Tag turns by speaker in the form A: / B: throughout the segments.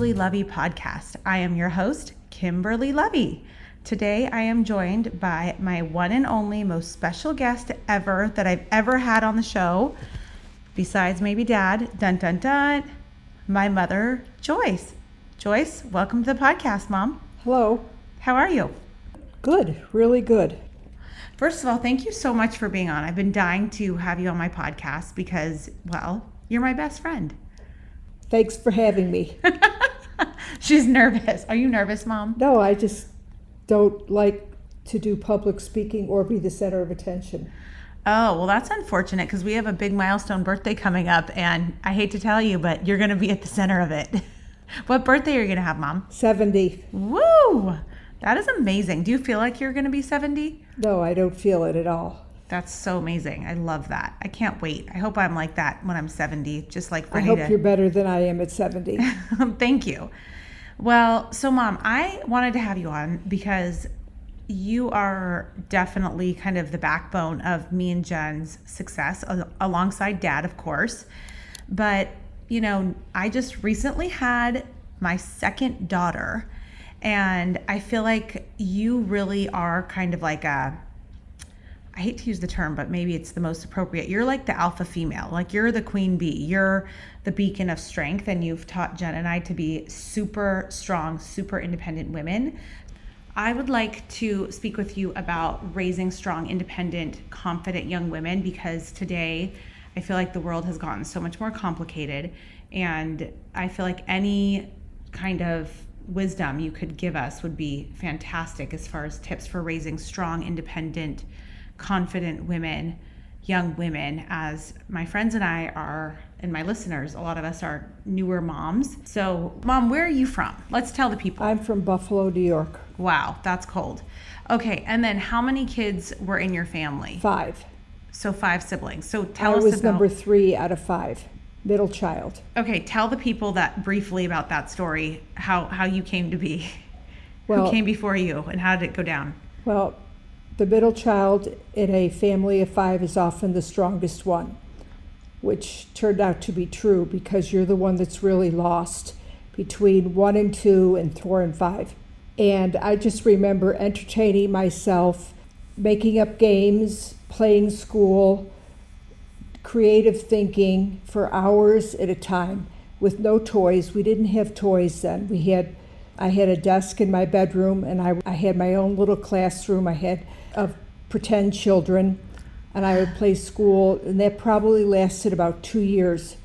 A: Kimberly Lovey podcast. I am your host, Kimberly Lovey. Today I am joined by my one and only most special guest ever that I've ever had on the show, besides maybe Dad, dun dun dun, my mother, Joyce. Joyce, welcome to the podcast, Mom.
B: Hello.
A: How are you?
B: Good, really good.
A: First of all, thank you so much for being on. I've been dying to have you on my podcast because, well, you're my best friend.
B: Thanks for having me.
A: She's nervous. Are you nervous, Mom?
B: No, I just don't like to do public speaking or be the center of attention.
A: Oh, well, that's unfortunate because we have a big milestone birthday coming up, and I hate to tell you, but you're going to be at the center of it. What birthday are you going to have, Mom?
B: 70.
A: Woo! That is amazing. Do you feel like you're going to be 70?
B: No, I don't feel it at all.
A: That's so amazing. I love that. I can't wait. I hope I'm like that when I'm 70, just like
B: I
A: ready
B: hope
A: to...
B: you're better than I am at 70.
A: Thank you. Well, so Mom, I wanted to have you on because you are definitely kind of the backbone of me and Jen's success, alongside Dad, of course. But, you know, I just recently had my second daughter, and I feel like you really are kind of like I hate to use the term, but maybe it's the most appropriate. You're like the alpha female, like you're the queen bee. You're the beacon of strength, and you've taught Jen and I to be super strong, super independent women. I would like to speak with you about raising strong, independent, confident young women, because today I feel like the world has gotten so much more complicated, and I feel like any kind of wisdom you could give us would be fantastic as far as tips for raising strong, independent, confident women, young women, as my friends and I are, and my listeners, a lot of us are newer moms. So, Mom, where are you from? Let's tell the people.
B: I'm from Buffalo, New York.
A: Wow, that's cold. Okay, and then how many kids were in your family?
B: 5.
A: So 5 siblings. So tell us
B: I was
A: about...
B: number 3 out of 5, middle child.
A: Okay, tell the people that briefly about that story, how you came to be.
B: Well,
A: who came before you, and how did it go down?
B: Well, the middle child in a family of 5 is often the strongest one, which turned out to be true because you're the one that's really lost between 1 and 2 and 4 and 5. And I just remember entertaining myself, making up games, playing school, creative thinking for hours at a time with no toys. We didn't have toys then. I had a desk in my bedroom, and I had my own little classroom. I had of pretend children, and I would play school, and that probably lasted about 2 years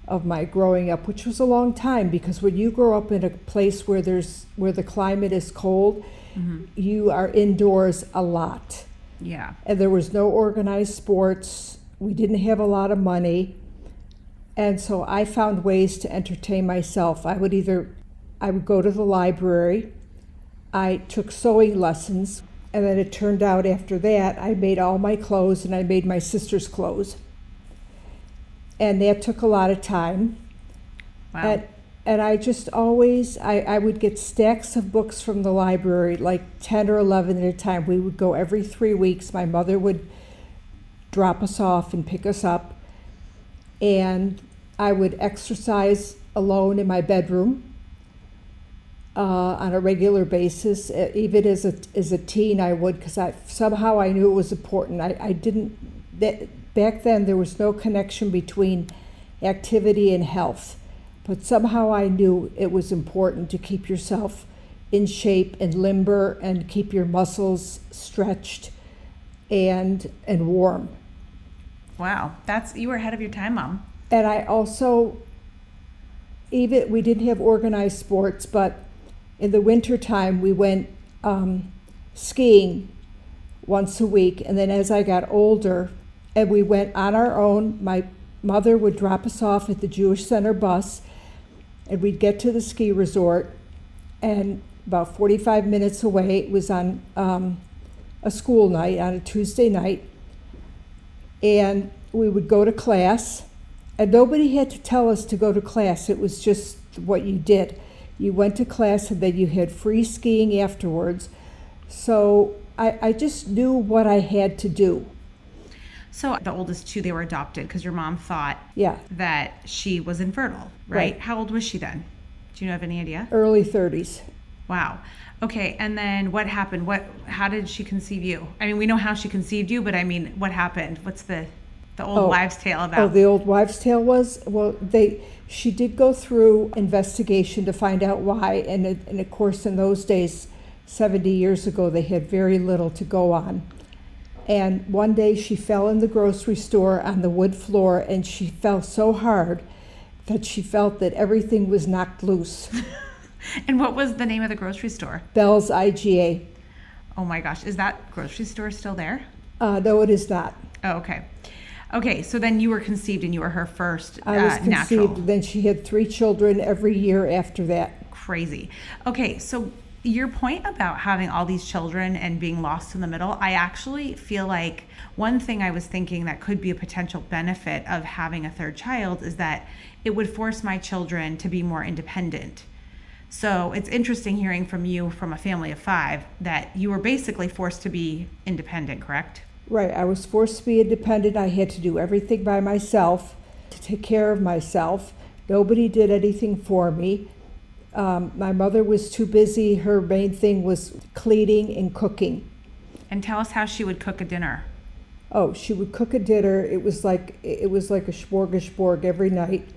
B: of my growing up, which was a long time, because when you grow up in a place where the climate is cold, mm-hmm. you are indoors a lot.
A: Yeah. And
B: there was no organized sports. We didn't have a lot of money. And so I found ways to entertain myself. I would go to the library. I took sewing lessons. And then it turned out after that, I made all my clothes, and I made my sister's clothes. And that took a lot of time.
A: Wow.
B: And I just always, I would get stacks of books from the library, like 10 or 11 at a time. We would go every 3 weeks. My mother would drop us off and pick us up. And I would exercise alone in my bedroom on a regular basis. Even as a teen, I would, because somehow I knew it was important. Back then, there was no connection between activity and health. But somehow I knew it was important to keep yourself in shape and limber and keep your muscles stretched and warm.
A: Wow, you were ahead of your time, Mom.
B: And I also, we didn't have organized sports, but in the wintertime we went skiing once a week. And then as I got older, and we went on our own, my mother would drop us off at the Jewish Center bus, and we'd get to the ski resort, and about 45 minutes away, it was on a school night, on a Tuesday night, and we would go to class, and nobody had to tell us to go to class. It was just what you did. You went to class, and then you had free skiing afterwards. So I just knew what I had to do.
A: So the oldest two, they were adopted because your mom thought
B: Yeah.
A: that she was infertile, right? How old was she then? Do you have any idea?
B: Early 30s.
A: Wow. Okay, and then what happened? How did she conceive you? I mean, we know how she conceived you, but I mean, what happened? What's the old wives' tale about?
B: Oh, the old wives' tale was, well, she did go through investigation to find out why, and of course in those days, 70 years ago, they had very little to go on. And one day she fell in the grocery store on the wood floor, and she fell so hard that she felt that everything was knocked loose.
A: And what was the name of the grocery store?
B: Bell's IGA.
A: Oh my gosh, is that grocery store still there?
B: No, it is not.
A: Oh, okay. Okay, so then you were conceived and you were her first
B: I was conceived,
A: natural.
B: then she had 3 children every year after that.
A: Crazy. Okay, so your point about having all these children and being lost in the middle, I actually feel like one thing I was thinking that could be a potential benefit of having a third child is that it would force my children to be more independent. So it's interesting hearing from you from a family of 5 that you were basically forced to be independent, correct?
B: Right, I was forced to be independent. I had to do everything by myself, to take care of myself. Nobody did anything for me. My mother was too busy. Her main thing was cleaning and cooking.
A: And tell us how she would cook a dinner.
B: Oh, she would cook a dinner. It was like a smorgasbord every night,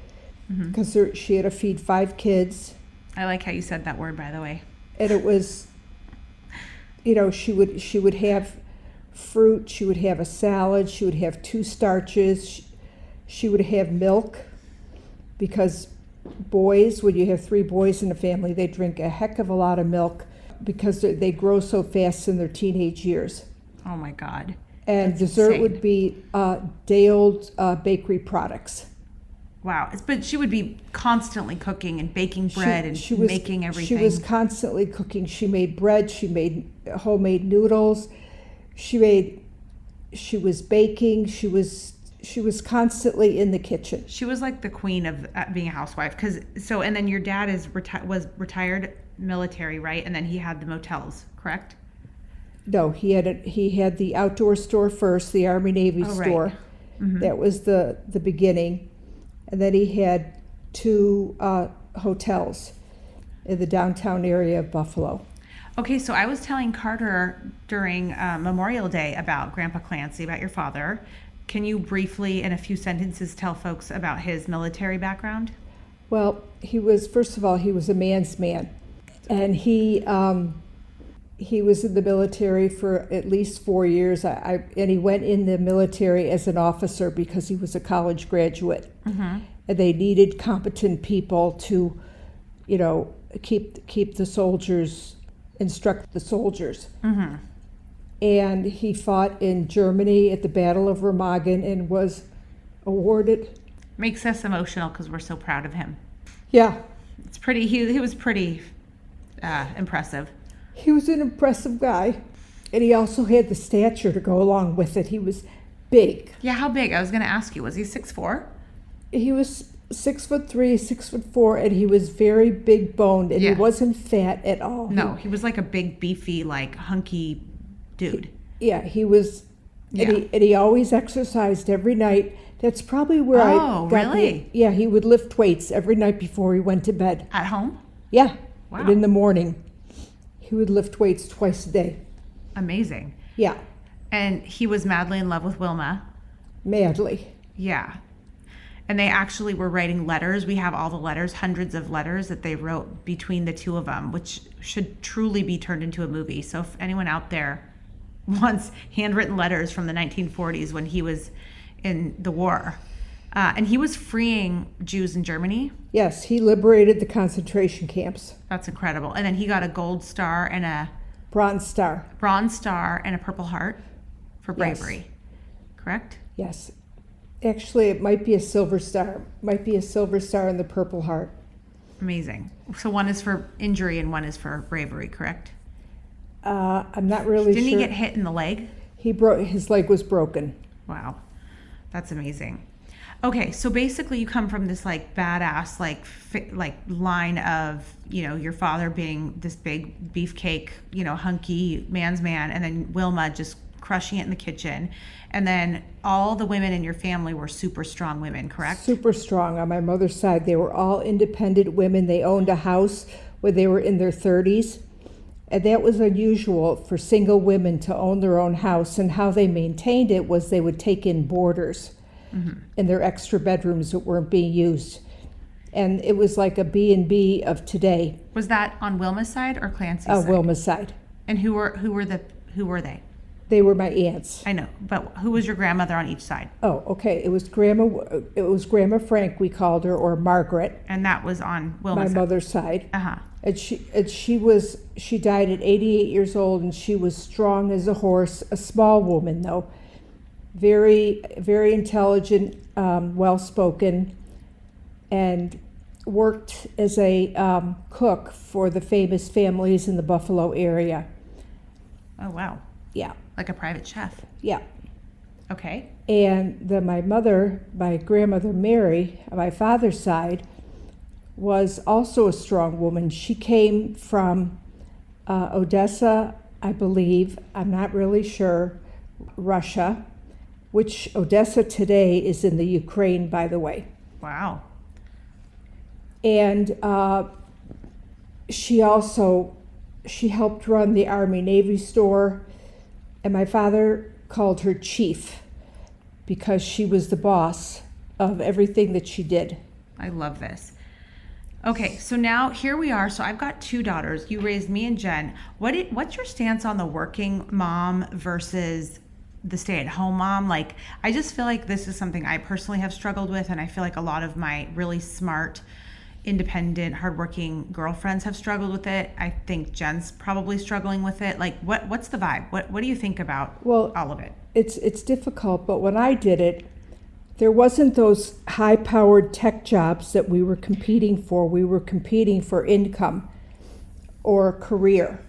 B: because she had to feed 5 kids.
A: I like how you said that word, by the way.
B: And it was, she would have fruit, she would have a salad, she would have 2 starches, she would have milk, because boys, when you have 3 boys in a family, they drink a heck of a lot of milk because they grow so fast in their teenage years.
A: Oh my God.
B: And
A: That's
B: dessert
A: insane.
B: would be day-old bakery products.
A: Wow. But she would be constantly cooking and baking bread and making everything.
B: She was constantly cooking. She made bread. She made homemade noodles. She was baking. She was constantly in the kitchen.
A: She was like the queen of being a housewife. And then your dad was retired military, right? And then he had the motels, correct?
B: No, he had the outdoor store first, the Army Navy store.
A: Right. Mm-hmm.
B: That was the beginning. And then he had 2 hotels in the downtown area of Buffalo.
A: Okay, so I was telling Carter during Memorial Day about Grandpa Clancy, about your father. Can you briefly, in a few sentences, tell folks about his military background?
B: Well, first of all, he was a man's man. And he was in the military for at least 4 years. And he went in the military as an officer because he was a college graduate. Mm-hmm. And they needed competent people to, keep the soldiers, instruct the soldiers. Mm-hmm. And he fought in Germany at the Battle of Remagen and was awarded.
A: Makes us emotional because we're so proud of him.
B: Yeah.
A: It's pretty. He was pretty impressive.
B: He was an impressive guy, and he also had the stature to go along with it. He was big.
A: Yeah, how big? I was going to ask you. Was he 6'4"?
B: He was 6'3", 6'4", and he was very big boned, and he wasn't fat at all.
A: No, he was like a big, beefy, like hunky dude.
B: He was. Yeah. And he always exercised every night. That's probably where I got
A: really?
B: He would lift weights every night before he went to bed.
A: At home?
B: Yeah.
A: Wow.
B: And in the morning. He would lift weights twice a day.
A: Amazing.
B: Yeah.
A: And he was madly in love with Wilma.
B: Madly.
A: Yeah. And they actually were writing letters. We have all the letters, hundreds of letters that they wrote between the 2 of them, which should truly be turned into a movie. So if anyone out there wants handwritten letters from the 1940s when he was in the war, and he was freeing Jews in Germany.
B: Yes, he liberated the concentration camps.
A: That's incredible. And then he got a gold star and a
B: bronze star
A: and a Purple Heart for bravery. Yes. Correct?
B: Yes. Actually, it might be a silver star. Might be a silver star and the Purple Heart.
A: Amazing. So one is for injury and one is for bravery, correct?
B: I'm not really
A: Didn't
B: sure.
A: He get hit in the leg?
B: His leg was broken.
A: Wow. That's amazing. Okay, so basically you come from this like badass like line of, your father being this big beefcake, hunky man's man, and then Wilma just crushing it in the kitchen. And then all the women in your family were super strong women, correct?
B: Super strong. On my mother's side, they were all independent women. They owned a house when they were in their 30s. And that was unusual for single women to own their own house. And how they maintained it was they would take in boarders in their extra bedrooms that weren't being used. And it was like a B&B of today.
A: Was that on Wilma's side or Clancy's side?
B: Wilma's side.
A: And who were they?
B: They were my aunts.
A: I know, but who was your grandmother on each side?
B: Oh, okay. It was Grandma Frank, we called her, or Margaret.
A: And that was on Wilma's
B: my
A: side.
B: mother's side.
A: Uh-huh.
B: And she died at 88 years old, and she was strong as a horse, a small woman though. Very, very intelligent, well-spoken, and worked as a cook for the famous families in the Buffalo area.
A: Oh, wow.
B: Yeah.
A: Like a private chef.
B: Yeah.
A: Okay.
B: And then my grandmother Mary, on my father's side, was also a strong woman. She came from Odessa, I believe, I'm not really sure, Russia, which Odessa today is in the Ukraine, by the way.
A: Wow.
B: And she helped run the Army-Navy store, and my father called her Chief because she was the boss of everything that she did.
A: I love this. Okay, so now here we are. So I've got two daughters. You raised me and Jen. What's your stance on the working mom versus the stay-at-home mom? Like, I just feel like this is something I personally have struggled with, and I feel like a lot of my really smart, independent, hardworking girlfriends have struggled with it. I think Jen's probably struggling with it. Like, what's the vibe? What do you think about all of it?
B: It's difficult, but when I did it, there wasn't those high-powered tech jobs that we were competing for. We were competing for income or career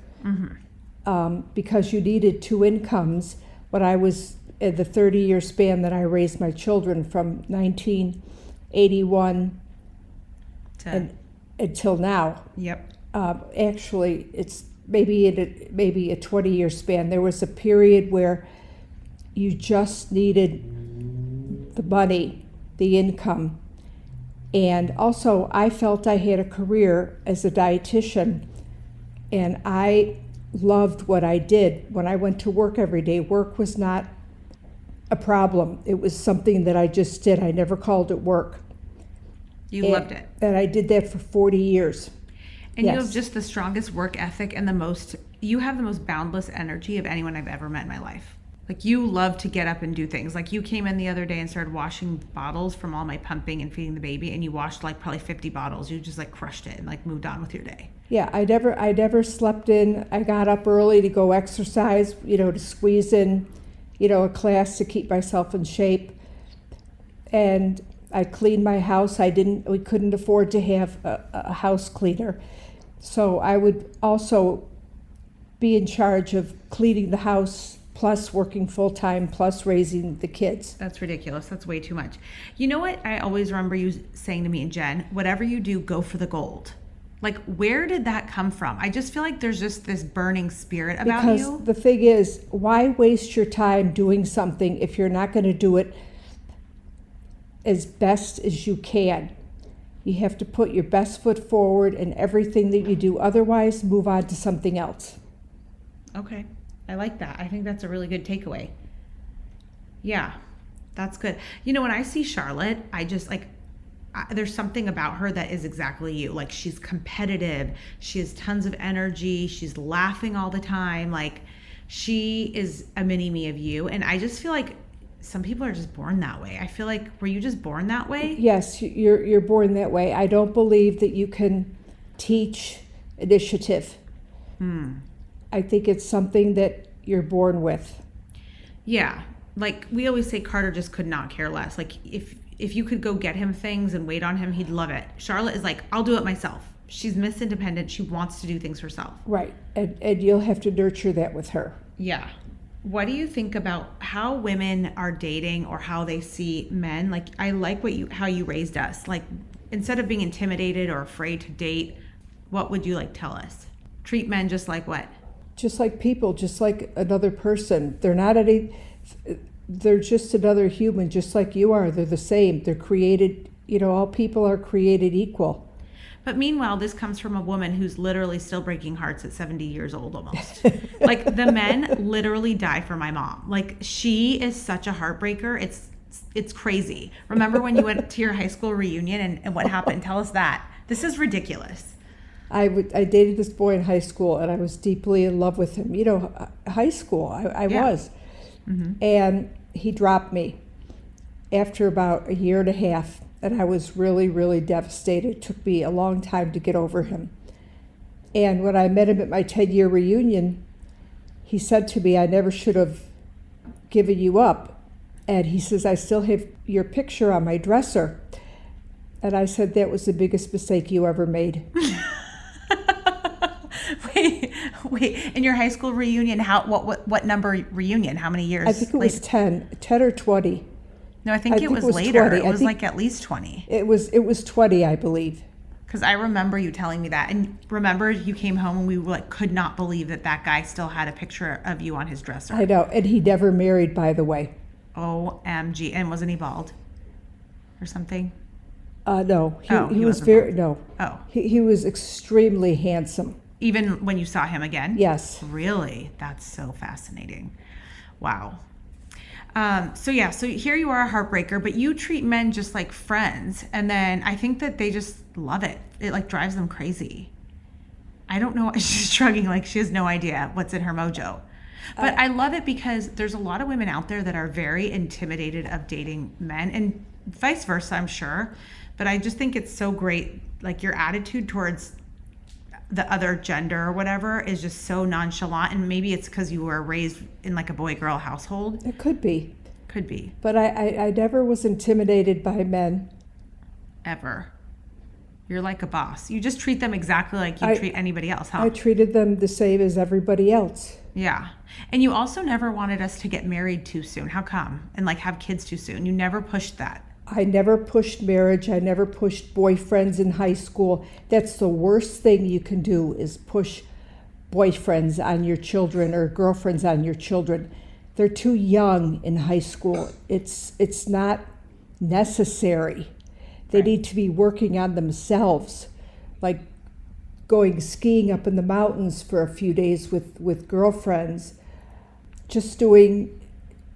B: because you needed two incomes. When I was in the 30-year span that I raised my children from 1981 until now.
A: Yep.
B: Actually, it's maybe a 20-year span. There was a period where you just needed the money, the income. And also, I felt I had a career as a dietitian, and I loved what I did. When I went to work every day, work was not a problem. It was something that I just did. I never called it work.
A: You loved it.
B: And I did that for 40 years.
A: And
B: yes.
A: You have just the strongest work ethic and you have the most boundless energy of anyone I've ever met in my life. Like, you love to get up and do things. Like, you came in the other day and started washing bottles from all my pumping and feeding the baby, and you washed like probably 50 bottles. You just like crushed it and like moved on with your day.
B: Yeah, I never slept in. I got up early to go exercise, to squeeze in, a class to keep myself in shape. And I cleaned my house. We couldn't afford to have a house cleaner. So I would also be in charge of cleaning the house, plus working full-time, plus raising the kids.
A: That's ridiculous. That's way too much. You know what? I always remember you saying to me and Jen, whatever you do, go for the gold. Like, where did that come from? I just feel like there's just this burning spirit about you.
B: Because the thing is, why waste your time doing something if you're not going to do it as best as you can? You have to put your best foot forward in everything that you do. Otherwise, move on to something else.
A: Okay. I like that. I think that's a really good takeaway. Yeah, that's good. When I see Charlotte, I just there's something about her that is exactly you. Like, she's competitive. She has tons of energy. She's laughing all the time. Like, she is a mini me of you. And I just feel like some people are just born that way. I feel like, were you just born that way?
B: Yes, you're born that way. I don't believe that you can teach initiative. I think it's something that you're born with.
A: Yeah. Like, we always say Carter just could not care less. Like, if you could go get him things and wait on him, he'd love it. Charlotte is like, I'll do it myself. She's Miss Independent. She wants to do things herself.
B: Right. And you'll have to nurture that with her.
A: Yeah. What do you think about how women are dating or how they see men? Like, I like how you raised us. Like, instead of being intimidated or afraid to date, what would you tell us? Treat men just like what?
B: just like people, just like another person. They're just another human, just like you are. They're the same. They're created, all people are created equal.
A: But meanwhile, this comes from a woman who's literally still breaking hearts at 70 years old almost. Like, the men literally die for my mom. Like, she is such a heartbreaker. It's crazy. Remember when you went to your high school reunion and what happened? Tell us that. This is ridiculous.
B: I dated this boy in high school, and I was deeply in love with him. High school, I was. Mm-hmm. And he dropped me after about a year and a half, and I was really, really devastated. It took me a long time to get over him. And when I met him at my 10-year reunion, he said to me, "I never should have given you up." And he says, "I still have your picture on my dresser." And I said, "That was the biggest mistake you ever made."
A: Wait, in your high school reunion, what number reunion? How many years?
B: I think it was 10 or 20.
A: No, I think it was later.
B: 20.
A: It was like at least 20.
B: It was 20, I believe.
A: Because I remember you telling me that. And remember, you came home and we could not believe that guy still had a picture of you on his dresser.
B: I know. And he never married, by the way.
A: OMG. And wasn't he bald or something?
B: No. He was very, bald. No.
A: Oh.
B: He was extremely handsome.
A: Even when you saw him again?
B: Yes.
A: Really? That's so fascinating. Wow. So here you are, a heartbreaker, but you treat men just like friends. And then I think that they just love it. It like drives them crazy. I don't know. She's shrugging like she has no idea what's in her mojo. But I love it because there's a lot of women out there that are very intimidated of dating men, and vice versa, I'm sure. But I just think it's so great. Like, your attitude towards the other gender or whatever is just so nonchalant. And maybe it's because you were raised in like a boy-girl household.
B: It could be.
A: Could be.
B: But I never was intimidated by men.
A: Ever. You're like a boss. You just treat them exactly like you treat anybody else, huh?
B: I treated them the same as everybody else.
A: Yeah. And you also never wanted us to get married too soon. How come? And like have kids too soon. You never pushed that.
B: I never pushed marriage. I never pushed boyfriends in high school. That's the worst thing you can do, is push boyfriends on your children or girlfriends on your children. They're too young in high school. It's not necessary. They need to be working on themselves, like going skiing up in the mountains for a few days with girlfriends, just doing,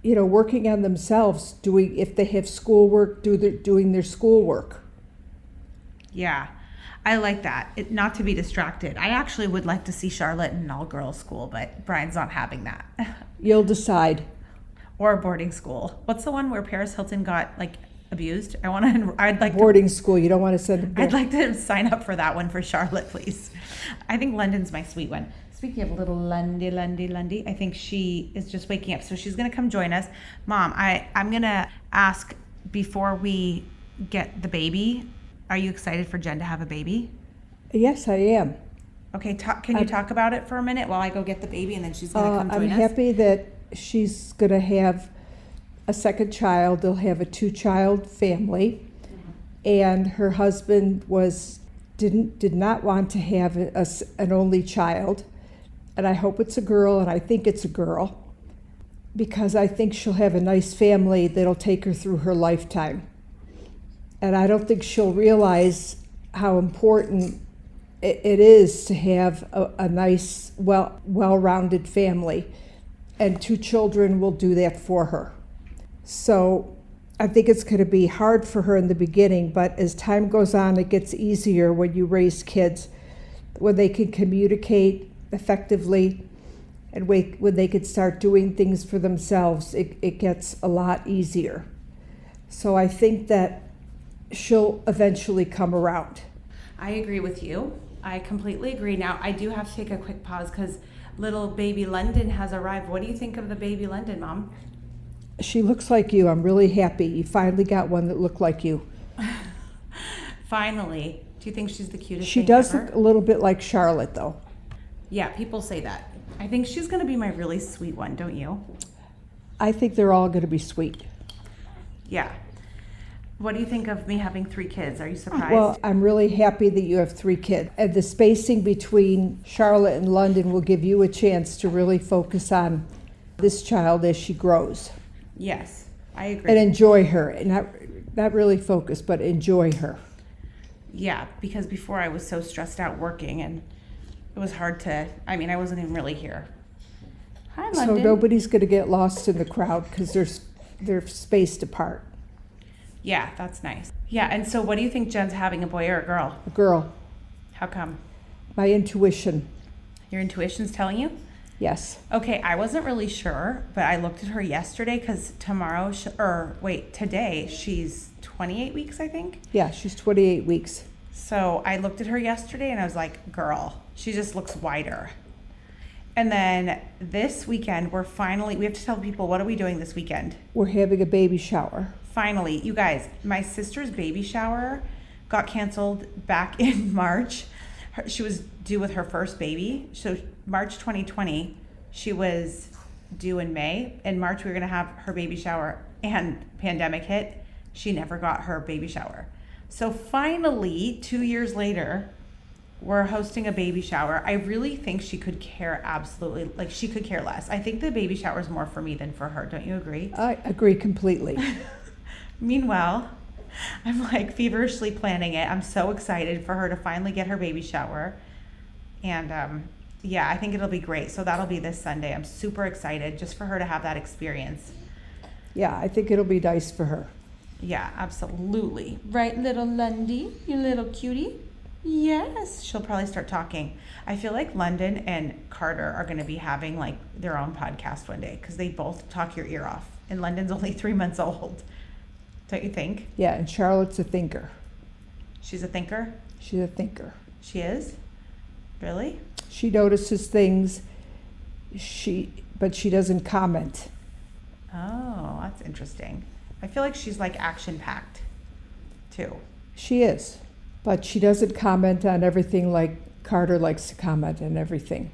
B: working on themselves, if they have schoolwork, doing their schoolwork.
A: Yeah, I like that. Not to be distracted. I actually would like to see Charlotte in an all-girls school, but Brian's not having that.
B: You'll decide.
A: Or a boarding school. What's the one where Paris Hilton got abused?
B: Boarding school. You don't want to send them there.
A: I'd like to sign up for that one for Charlotte, please. I think London's my sweet one. Speaking of little Lundy, I think she is just waking up, so she's going to come join us. Mom, I'm going to ask, before we get the baby, are you excited for Jen to have a baby?
B: Yes, I am.
A: Okay, can you talk about it for a minute while I go get the baby, and then she's going to come join us?
B: I'm happy that she's going to have a second child. They'll have a 2-child family, and her husband did not want to have an only child. And I hope it's a girl, and I think it's a girl, because I think she'll have a nice family that'll take her through her lifetime. And I don't think she'll realize how important it is to have a nice, well-rounded family. And 2 children will do that for her. So I think it's going to be hard for her in the beginning, but as time goes on, it gets easier when you raise kids, when they can communicate effectively, and when they can start doing things for themselves, it gets a lot easier. So I think that she'll eventually come around.
A: I agree with you. I completely agree. Now, I do have to take a quick pause because little baby London has arrived. What do you think of the baby London, Mom?
B: She looks like you. I'm really happy. You finally got one that looked like you.
A: Finally. Do you think she's the cutest
B: She
A: thing
B: does
A: ever?
B: look a little bit like Charlotte, though.
A: Yeah, people say that. I think she's going to be my really sweet one, don't you?
B: I think they're all going to be sweet.
A: Yeah. What do you think of me having 3 kids? Are you surprised?
B: Well, I'm really happy that you have 3 kids. And the spacing between Charlotte and London will give you a chance to really focus on this child as she grows.
A: Yes, I agree.
B: And enjoy her. And not really focus, but enjoy her.
A: Yeah, because before I was so stressed out working, and it was hard to, I wasn't even really here. Hi, London.
B: So nobody's going to get lost in the crowd because they're spaced apart.
A: Yeah, that's nice. Yeah, and so what do you think Jen's having, a boy or a girl?
B: A girl.
A: How come?
B: My intuition.
A: Your intuition's telling you?
B: Yes.
A: Okay, I wasn't really sure, but I looked at her yesterday because today she's 28 weeks, I think.
B: Yeah, she's 28 weeks.
A: So I looked at her yesterday and I was like, girl, she just looks wider. And then this weekend, we have to tell people, what are we doing this weekend?
B: We're having a baby shower.
A: Finally, you guys, my sister's baby shower got canceled back in March. She was due with her first baby. So March 2020, she was due in May. In March, we were going to have her baby shower, and pandemic hit. She never got her baby shower. So finally, 2 years later, we're hosting a baby shower. I really think she could care she could care less. I think the baby shower is more for me than for her. Don't you agree?
B: I agree completely.
A: Meanwhile, I'm like feverishly planning it. I'm so excited for her to finally get her baby shower. And I think it'll be great. So that'll be this Sunday. I'm super excited just for her to have that experience.
B: Yeah, I think it'll be nice for her.
A: Yeah, absolutely. Right, little Lundy, you little cutie? Yes. She'll probably start talking. I feel like London and Carter are going to be having like their own podcast one day because they both talk your ear off. And London's only 3 months old. Don't you think?
B: Yeah, and Charlotte's a thinker.
A: She's a thinker?
B: She's a thinker.
A: She is? Really?
B: She notices things, but she doesn't comment.
A: Oh, that's interesting. I feel like she's like action-packed, too.
B: She is, but she doesn't comment on everything like Carter likes to comment on everything.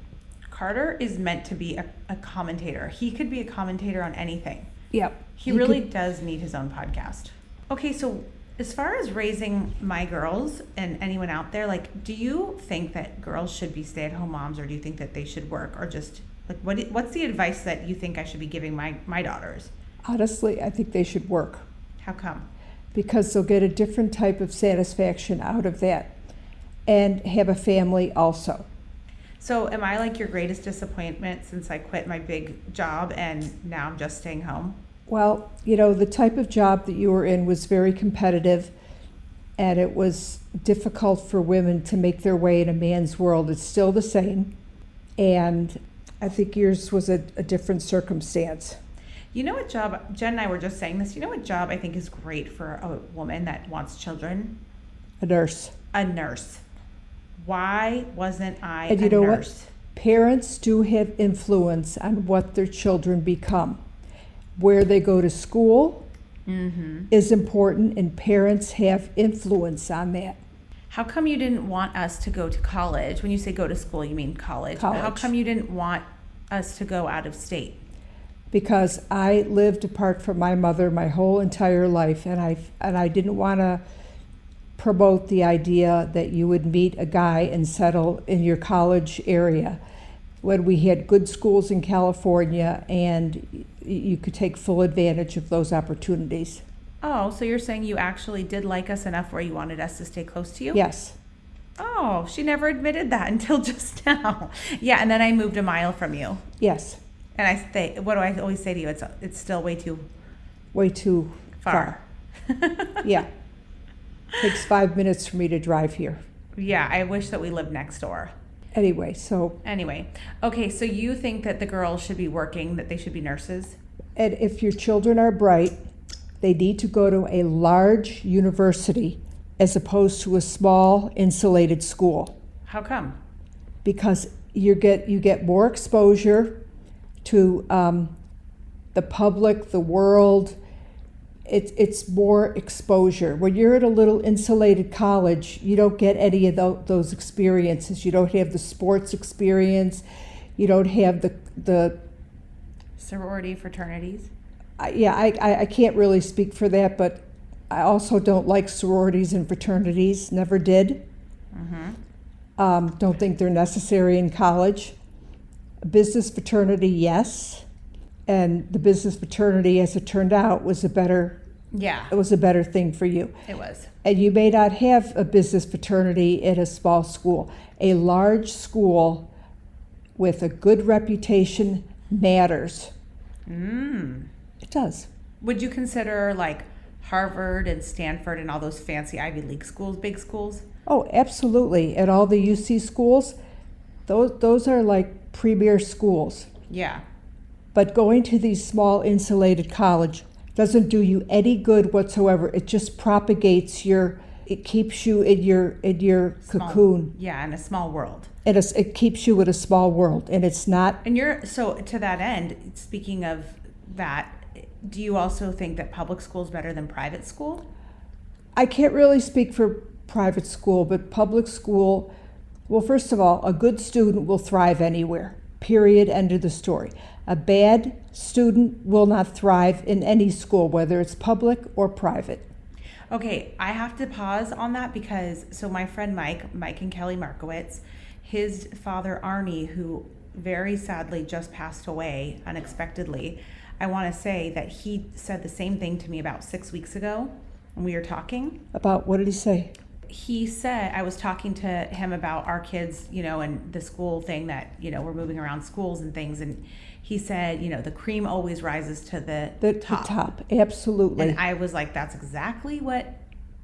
A: Carter is meant to be a commentator. He could be a commentator on anything.
B: Yep.
A: He really does need his own podcast. Okay, so as far as raising my girls and anyone out there, like, do you think that girls should be stay-at-home moms, or do you think that they should work, or just like what's the advice that you think I should be giving my daughters?
B: Honestly, I think they should work.
A: How come?
B: Because they'll get a different type of satisfaction out of that and have a family also.
A: So am I like your greatest disappointment since I quit my big job and now I'm just staying home?
B: Well, the type of job that you were in was very competitive, and it was difficult for women to make their way in a man's world. It's still the same, and I think yours was a different circumstance.
A: You know what job, Jen and I were just saying this, you know what job I think is great for a woman that wants children?
B: A nurse.
A: A nurse. Why wasn't I
B: and
A: a
B: you know
A: nurse?
B: What? Parents do have influence on what their children become. Where they go to school is important, and parents have influence on that.
A: How come you didn't want us to go to college? When you say go to school, you mean college.
B: College.
A: How come you didn't want us to go out of state?
B: Because I lived apart from my mother my whole entire life, and I didn't want to promote the idea that you would meet a guy and settle in your college area when we had good schools in California and you could take full advantage of those opportunities.
A: Oh, so you're saying you actually did like us enough where you wanted us to stay close to you?
B: Yes.
A: Oh, she never admitted that until just now. Yeah, and then I moved a mile from you.
B: Yes.
A: And what do I always say to you? It's still way too
B: far. Yeah. Takes 5 minutes for me to drive here.
A: Yeah, I wish that we lived next door.
B: Anyway,
A: okay, so you think that the girls should be working, that they should be nurses?
B: And if your children are bright, they need to go to a large university as opposed to a small insulated school.
A: How come?
B: Because you get more exposure to the public, the world. It's more exposure. When you're at a little insulated college, you don't get any of those experiences. You don't have the sports experience. You don't have the
A: sorority, fraternities.
B: I can't really speak for that, but I also don't like sororities and fraternities, never did. Don't think they're necessary in college. A business fraternity, yes. And the business fraternity, as it turned out, was a better thing for you.
A: It was.
B: And you may not have a business fraternity at a small school. A large school with a good reputation matters. It does.
A: Would you consider like Harvard and Stanford and all those fancy Ivy League schools big schools?
B: Oh, absolutely. At all the UC schools, those are like premier schools.
A: Yeah.
B: But going to these small insulated college doesn't do you any good whatsoever. It just propagates it keeps you in your cocoon.
A: Yeah, in a small world.
B: It keeps you in a small world, and it's not.
A: And so to that end, speaking of that, do you also think that public school is better than private school?
B: I can't really speak for private school, but public school, well, first of all, a good student will thrive anywhere. Period. End of the story. A bad student will not thrive in any school, whether it's public or private.
A: Okay, I have to pause on that because, so my friend Mike and Kelly Markowitz, his father Arnie, who very sadly just passed away unexpectedly, I want to say that he said the same thing to me about 6 weeks ago when we were talking.
B: About what did he say?
A: He said, I was talking to him about our kids, and the school thing that, we're moving around schools and things. And he said, the cream always rises to the top.
B: The top, absolutely.
A: And I was like, that's exactly what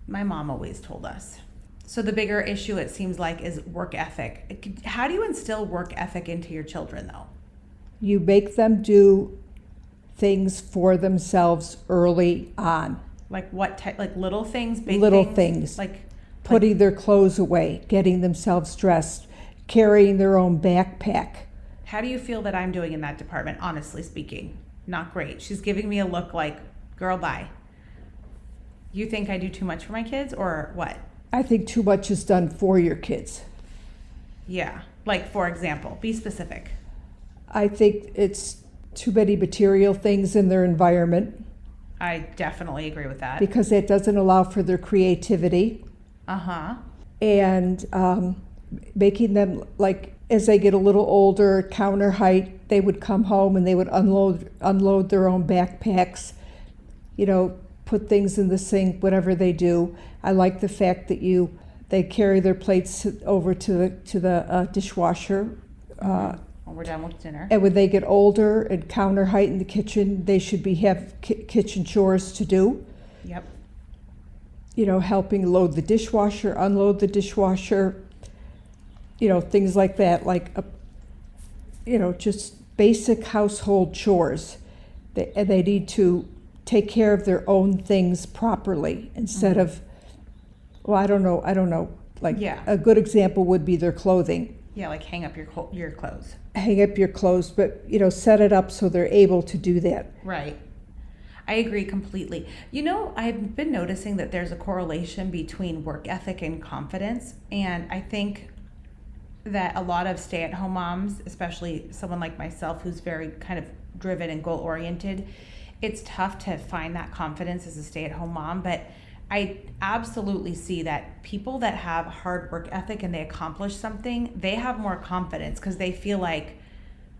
A: my mom always told us. So the bigger issue, it seems like, is work ethic. How do you instill work ethic into your children, though?
B: You make them do things for themselves early on.
A: Like what type? Like little things, big
B: little
A: things?
B: Like putting their clothes away, getting themselves dressed, carrying their own backpack.
A: How do you feel that I'm doing in that department, honestly speaking? Not great. She's giving me a look like, girl, bye. You think I do too much for my kids or what?
B: I think too much is done for your kids.
A: Yeah. Like, for example, be specific.
B: I think it's too many material things in their environment.
A: I definitely agree with that.
B: Because it doesn't allow for their creativity.
A: Uh-huh.
B: And making them, like, as they get a little older, counter height, they would come home and they would unload their own backpacks, put things in the sink, whatever they do. I like the fact that they carry their plates over to the dishwasher.
A: When we're done with dinner.
B: And when they get older and counter height in the kitchen, they should have kitchen chores to do.
A: Yep.
B: Helping load the dishwasher, unload the dishwasher, things like that, like, just basic household chores. They need to take care of their own things properly instead of, well, I don't know. Like, a good example would be their clothing.
A: Yeah, like hang up your clothes.
B: Hang up your clothes, but, set it up so they're able to do that.
A: Right. I agree completely. I've been noticing that there's a correlation between work ethic and confidence. And I think that a lot of stay-at-home moms, especially someone like myself who's very kind of driven and goal-oriented, it's tough to find that confidence as a stay-at-home mom. But I absolutely see that people that have hard work ethic and they accomplish something, they have more confidence because they feel like,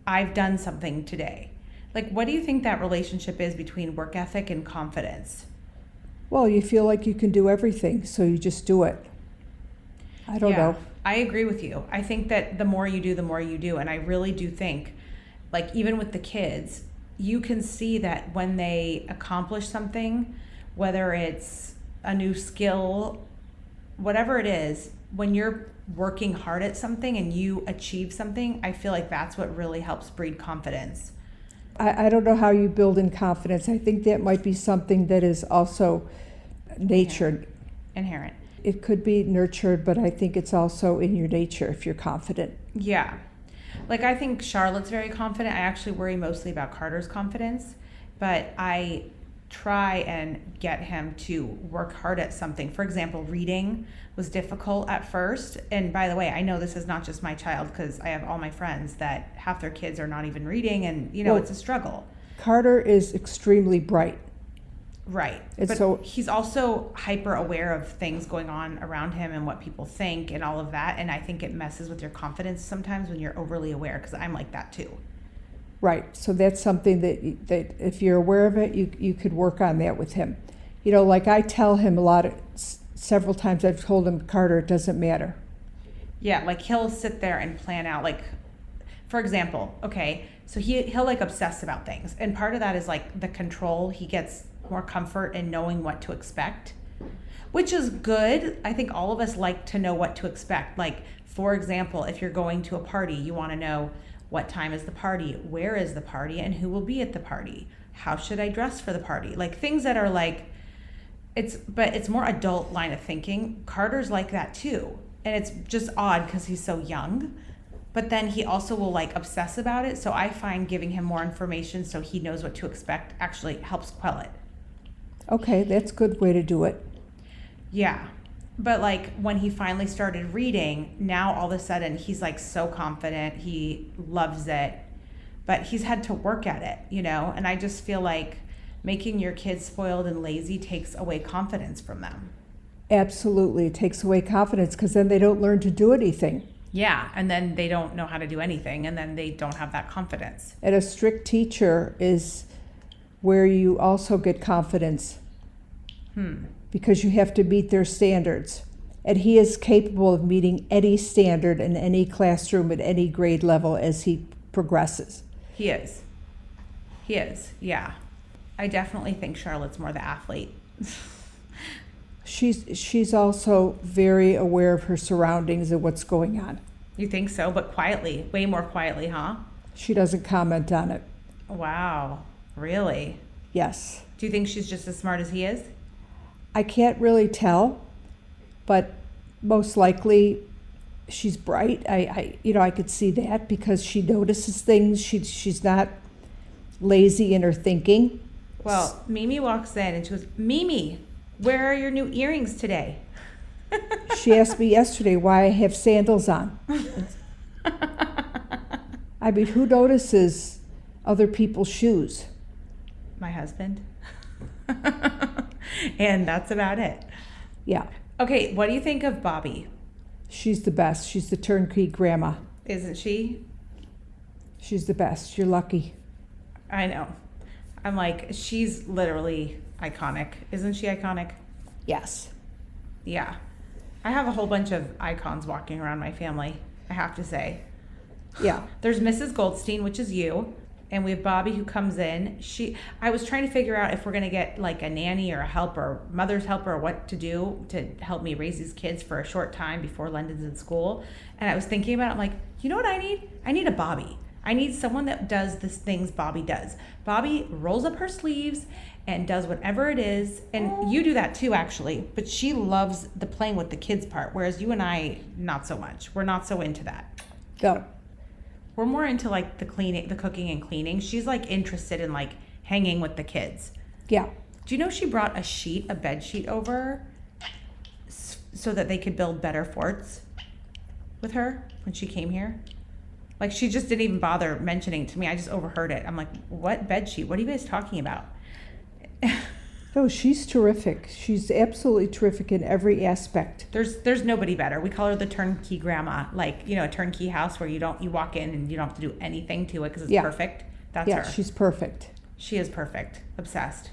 A: I've done something today. Like, what do you think that relationship is between work ethic and confidence?
B: Well, you feel like you can do everything, so you just do it. I don't know.
A: I agree with you. I think that the more you do, the more you do. And I really do think, like, even with the kids, you can see that when they accomplish something, whether it's a new skill, whatever it is, when you're working hard at something and you achieve something, I feel like that's what really helps breed confidence.
B: I don't know how you build in confidence. I think that might be something that is also natured.
A: Inherent.
B: It could be nurtured, but I think it's also in your nature if you're confident.
A: Yeah. Like, I think Charlotte's very confident. I actually worry mostly about Carter's confidence, but I try and get him to work hard at something. For example, reading was difficult at first. And by the way, I know this is not just my child because I have all my friends that half their kids are not even reading and, it's a struggle.
B: Carter is extremely bright.
A: Right.
B: And
A: But
B: so
A: he's also hyper aware of things going on around him and what people think and all of that. And I think it messes with your confidence sometimes when you're overly aware, because I'm like that too.
B: right, so that's something that if you're aware of it, you could work on that with him. You know, like I tell him several times I've told him, Carter, it doesn't matter.
A: Yeah, like he'll sit there and plan out, like, for example, okay, so he'll like obsess about things. And part of that is like the control. He gets more comfort in knowing what to expect, which is good. I think all of us like to know what to expect. Like, for example, if you're going to a party, you want to know what time is the party, where is the party, and who will be at the party. How should I dress for the party? Like things that are like, but it's more adult line of thinking. Carter's like that too. And it's just odd because he's so young. But then he also will like obsess about it. So I find giving him more information so he knows what to expect actually helps quell it.
B: Okay, that's a good way to do it.
A: Yeah. But like when he finally started reading, now all of a sudden he's like so confident. He loves it. But he's had to work at it, you know? And I just feel like making your kids spoiled and lazy takes away confidence from them.
B: Absolutely, it takes away confidence because then they don't learn to do anything.
A: Yeah, and then they don't know how to do anything, and then they don't have that confidence.
B: And a strict teacher is where you also get confidence because you have to meet their standards. And he is capable of meeting any standard in any classroom at any grade level as he progresses.
A: He is. He is, yeah. I definitely think Charlotte's more the athlete.
B: She's also very aware of her surroundings and what's going on.
A: You think so? But quietly, way more quietly, huh?
B: She doesn't comment on it.
A: Wow, really?
B: Yes.
A: Do you think she's just as smart as he is?
B: I can't really tell, but most likely she's bright. I could see that because she notices things. She's not lazy in her thinking.
A: Well, Mimi walks in and she goes, Mimi, where are your new earrings today?
B: She asked me yesterday why I have sandals on. I mean, who notices other people's shoes?
A: My husband. And that's about it.
B: Yeah.
A: Okay, what do you think of Bobby?
B: She's the best. She's the turnkey grandma.
A: Isn't she?
B: She's the best. You're lucky.
A: I know. I'm like, she's literally iconic. Isn't she iconic?
B: Yes.
A: Yeah. I have a whole bunch of icons walking around my family, I have to say.
B: Yeah.
A: There's Mrs. Goldstein, which is you, and we have Bobby who comes in. I was trying to figure out if we're going to get like a nanny or a helper, mother's helper, or what to do to help me raise these kids for a short time before London's in school. And I was thinking about it, I'm like, you know what I need? I need a Bobby. I need someone that does the things Bobby does. Bobby rolls up her sleeves and does whatever it is. And you do that too, actually. But she loves the playing with the kids part, whereas you and I, not so much. We're not so into that.
B: Go.
A: We're more into like the cleaning, the cooking and cleaning. She's like interested in like hanging with the kids.
B: Yeah.
A: Do you know she brought a bed sheet over so that they could build better forts with her when she came here? Like, she just didn't even bother mentioning it to me. I just overheard it. I'm like, what bed sheet? What are you guys talking about?
B: No, she's terrific. She's absolutely terrific in every aspect.
A: There's nobody better. We call her the turnkey grandma. Like, you know, a turnkey house where you walk in and you don't have to do anything to it because it's perfect. That's her.
B: Yeah, she's perfect.
A: She is perfect. Obsessed.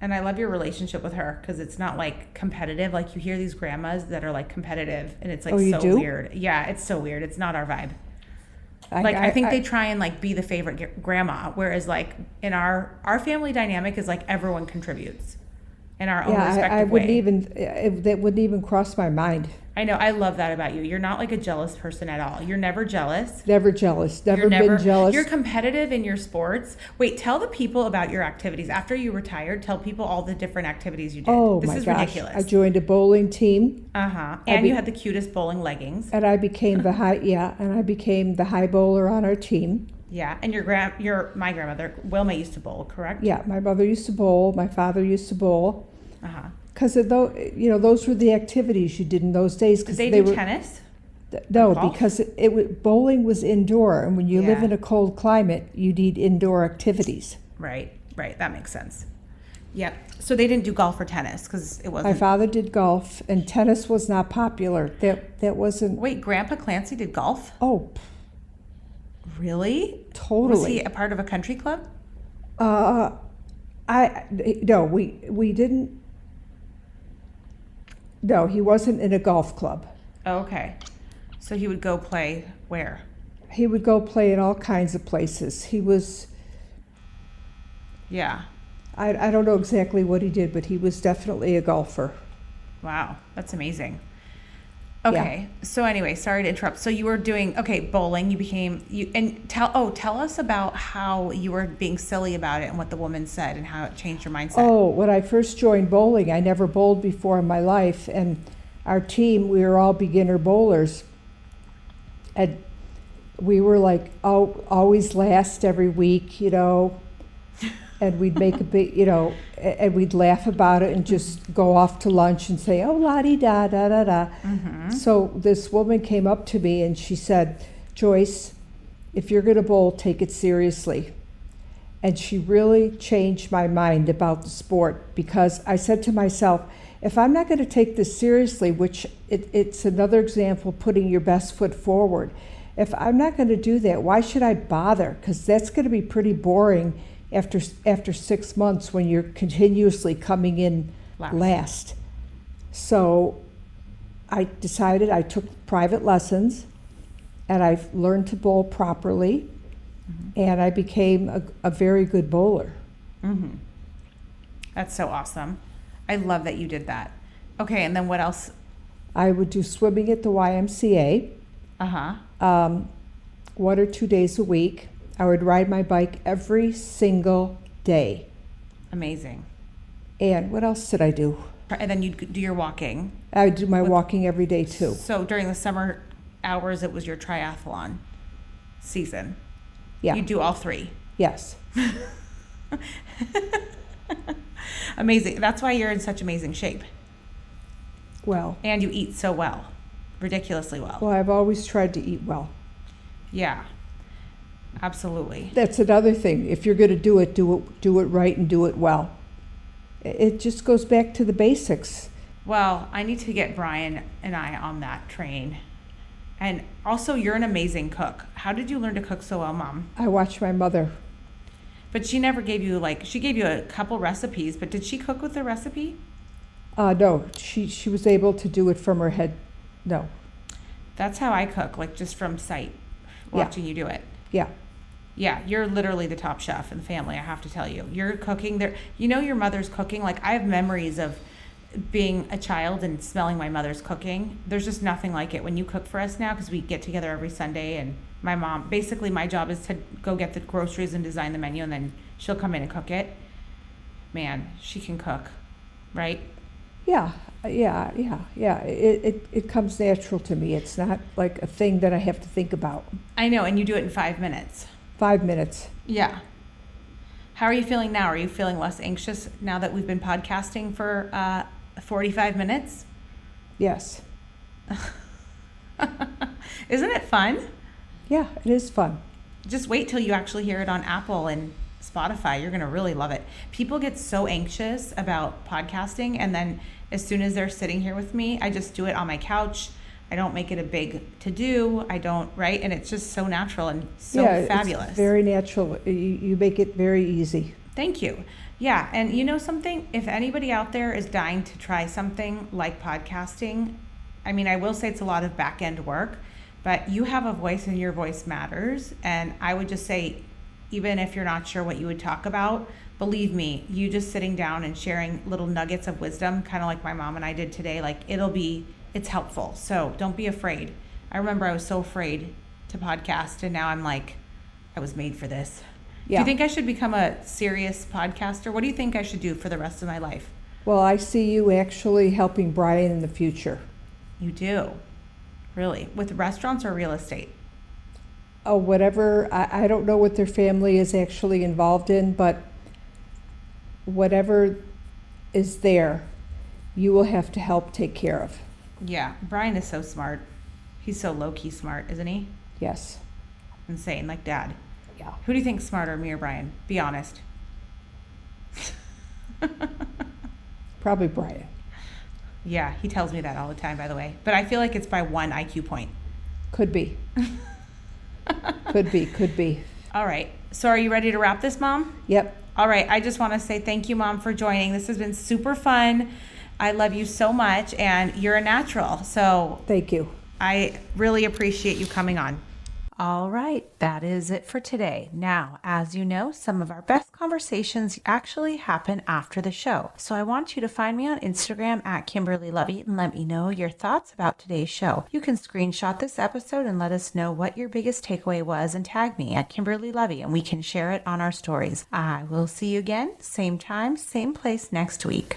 A: And I love your relationship with her because it's not like competitive. Like, you hear these grandmas that are like competitive and it's like so weird. Yeah, it's so weird. It's not our vibe. I think they try and like be the favorite grandma, whereas like in our family dynamic is like everyone contributes in our own respective way.
B: That wouldn't even cross my mind.
A: I know. I love that about you. You're not like a jealous person at all. You're never jealous.
B: Never jealous. Never been jealous.
A: You're competitive in your sports. Wait, tell the people about your activities. After you retired, tell people all the different activities you did.
B: Oh,
A: this
B: my
A: is
B: gosh.
A: ridiculous.
B: I joined a bowling team.
A: Uh-huh. And you had the cutest bowling leggings.
B: And I became the high bowler on our team.
A: Yeah, and my grandmother, Wilma, used to bowl, correct?
B: Yeah, my mother used to bowl. My father used to bowl.
A: Uh-huh.
B: Because those were the activities you did in those days.
A: Did they do tennis?
B: No, because bowling was indoor, and when you live in a cold climate, you need indoor activities.
A: Right. That makes sense. Yep. So they didn't do golf or tennis because it
B: My
A: wasn't.
B: father did golf, and tennis was not popular. That wasn't.
A: Wait, Grandpa Clancy did golf?
B: Oh,
A: Really?
B: totally.
A: Was he a part of a country club?
B: No, we didn't. No, he wasn't in a golf club.
A: Oh, okay. So he would go play where?
B: He would go play in all kinds of places. He was.
A: Yeah.
B: I don't know exactly what he did, but he was definitely a golfer.
A: Wow, that's amazing. Okay, so anyway, sorry to interrupt. So you were doing bowling. Tell us about how you were being silly about it and what the woman said and how it changed your mindset.
B: Oh, when I first joined bowling, I never bowled before in my life, and our team, we were all beginner bowlers, and we were like always last every week, and we'd make a big, and we'd laugh about it and just go off to lunch and say, oh, la-di-da, da-da-da.
A: Mm-hmm.
B: So this woman came up to me and she said, Joyce, if you're going to bowl, take it seriously. And she really changed my mind about the sport, because I said to myself, if I'm not going to take this seriously, which it's another example of putting your best foot forward, if I'm not going to do that, why should I bother? Because that's going to be pretty boring after 6 months when you're continuously coming in last. So I decided, I took private lessons, and I've learned to bowl properly, and I became a very good bowler.
A: Mm-hmm. That's so awesome. I love that you did that. Okay, and then what else?
B: I would do swimming at the YMCA. 1 or 2 days a week. I would ride my bike every single day.
A: Amazing.
B: And what else did I do?
A: And then you'd do your walking.
B: I would do my walking every day too.
A: So during the summer hours, it was your triathlon season.
B: Yeah.
A: You do all three.
B: Yes.
A: Amazing. That's why you're in such amazing shape.
B: Well.
A: And you eat so well. Ridiculously well.
B: Well, I've always tried to eat well.
A: Yeah. Absolutely.
B: That's another thing. If you're going to do it right and do it well. It just goes back to the basics.
A: Well, I need to get Brian and I on that train. And also, you're an amazing cook. How did you learn to cook so well, Mom?
B: I watched my mother.
A: But she never gave you, she gave you a couple recipes, but did she cook with the recipe?
B: No, she was able to do it from her head. No.
A: That's how I cook, just from sight, watching you do it.
B: Yeah.
A: Yeah, you're literally the top chef in the family, I have to tell you. You're cooking there. Your mother's cooking. I have memories of being a child and smelling my mother's cooking. There's just nothing like it when you cook for us now, because we get together every Sunday, and my mom, basically my job is to go get the groceries and design the menu, and then she'll come in and cook it. Man, she can cook, right?
B: Yeah. It comes natural to me. It's not like a thing that I have to think about.
A: I know, and you do it in 5 minutes.
B: 5 minutes.
A: Yeah. How are you feeling now? Are you feeling less anxious now that we've been podcasting for 45 minutes?
B: Yes.
A: Isn't it fun?
B: Yeah, it is fun.
A: Just wait till you actually hear it on Apple and Spotify. You're going to really love it. People get so anxious about podcasting, and then as soon as they're sitting here with me, I just do it on my couch. I don't make it a big to-do. I don't, right? And it's just so natural and so fabulous.
B: It's very natural. You make it very easy.
A: Thank you. Yeah, and you know something? If anybody out there is dying to try something like podcasting, I will say it's a lot of back-end work, but you have a voice and your voice matters. And I would just say, even if you're not sure what you would talk about, believe me, you just sitting down and sharing little nuggets of wisdom, kind of like my mom and I did today, it's helpful. So don't be afraid. I remember I was so afraid to podcast, and now I'm like, I was made for this. Yeah. Do you think I should become a serious podcaster? What do you think I should do for the rest of my life?
B: Well, I see you actually helping Brian in the future.
A: You do? Really? With restaurants or real estate?
B: Oh, whatever. I don't know what their family is actually involved in, but whatever is there, you will have to help take care of.
A: Yeah, Brian is so smart. He's so low-key smart, isn't he?
B: Yes.
A: Insane, like Dad.
B: Yeah.
A: Who do you think's smarter, me or Brian? Be honest.
B: Probably Brian.
A: Yeah, he tells me that all the time, by the way. But I feel like it's by 1 IQ point.
B: Could be. Could be.
A: All right. So are you ready to wrap this, Mom?
B: Yep.
A: All right. I just want to say thank you, Mom, for joining. This has been super fun. I love you so much, and you're a natural. So
B: Thank you.
A: I really appreciate you coming on. All right, that is it for today. Now, as you know, some of our best conversations actually happen after the show. So I want you to find me on Instagram at Kimberly Lovey and let me know your thoughts about today's show. You can screenshot this episode and let us know what your biggest takeaway was and tag me at Kimberly Lovey and we can share it on our stories. I will see you again, same time, same place next week.